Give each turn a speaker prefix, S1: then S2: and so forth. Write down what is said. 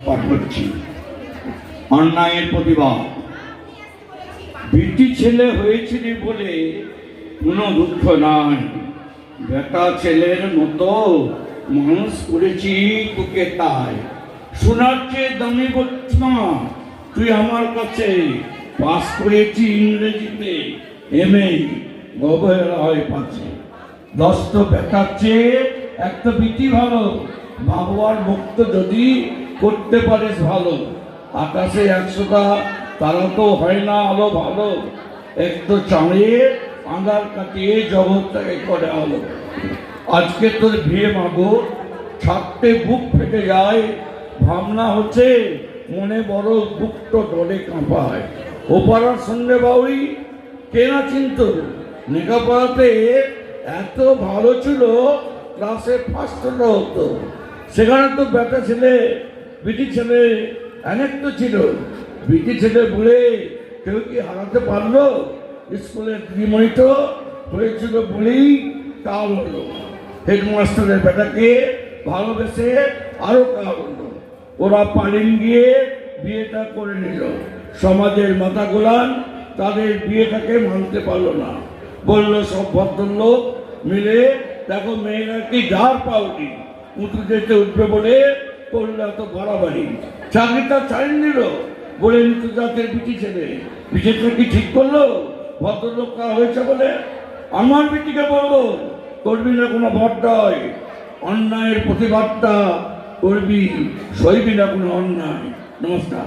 S1: পাঠ করছি অন্যায়ের প্রতিবাদ। বিটি ছেলে হয়েছিল বলে কোনো দুঃখ নাই, বেটা ছেলের মতো মানুষ করেছি তোকে, তাই শোনার চেয়ে দামি বলছি না। তুই আমার কাছে পাস করেছি ইংরেজিতে MA, গবেষণায় পাচ্ছে। দশটা বেটার চেয়ে একটা বিটি ভালো, বাবার ভক্ত যদি করতে পারিস ভালো। আকাশে 100টা তারা তো হয় না আলো ভালো, একটু চাঁড়িয়ে আঁধার কাটিয়ে জগৎটাকে করে আলো। আজকে তোর বিয়ে মাগো, ছাড়তে বুক ফেটে যায়, ভাবনা হচ্ছে মনে বড় বুকটা ডলে কাঁপায়। ওপাড়ার সঙ্গে বাউরি কেনা চিন্ত, লেখাপড়াতে এত ভালো ছিল, ক্লাসে ফার্স্ট হতো। সেখানে তো বেটা ছেলে বিটি ছেলে অনেক তো ছিল। বিটি ছেলে বলে কেউ কি হারাতে পারলো? স্কুলের ত্রিমণিত হয়েছিল বলেই কাল হলো। হেডমাস্টারের বেটাকে ভালোবেসে আরো কাল হলো। ওরা পালিন গিয়ে বিয়েটা করে নিল। সমাজের মাথা গোলান তাদের বিয়েটাকে মানতে পারলো না। বলল সব ভদ্রলোক মিলে, দেখো মেয়েরা কি যার পাউনি উঁচু যেতে উঠবে বলে করলে এত বাড়াবাড়ি। চাকরিটা ছাড়িয়ে নিল বলে নিত জাতের বিটি ছেলে। বিটিটা কি ঠিক করলো? ভদ্রলোক হয়েছে বলে আমার বিটিকে বলবো করবি না কোনো বড্ডয়, অন্যায়ের প্রতিবাদটা করবি, সইবি না কোনো অন্যায়। নমস্কার।